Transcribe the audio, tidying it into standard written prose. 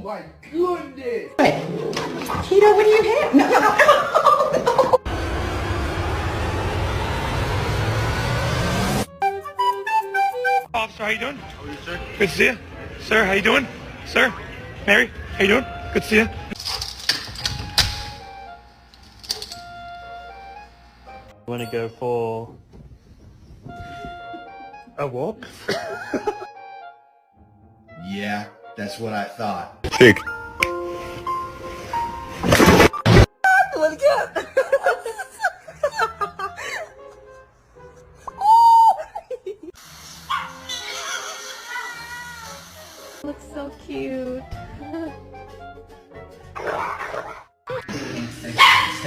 my goodness! Tito, what do you have? No, no, no, no. Officer, how you doing? How are you, sir? Good to see you. Sir, how you doing? Sir? Mary, how you doing? Good to see you. Want to go for a walk? Yeah, that's what I thought. Take. Look at Looks so cute.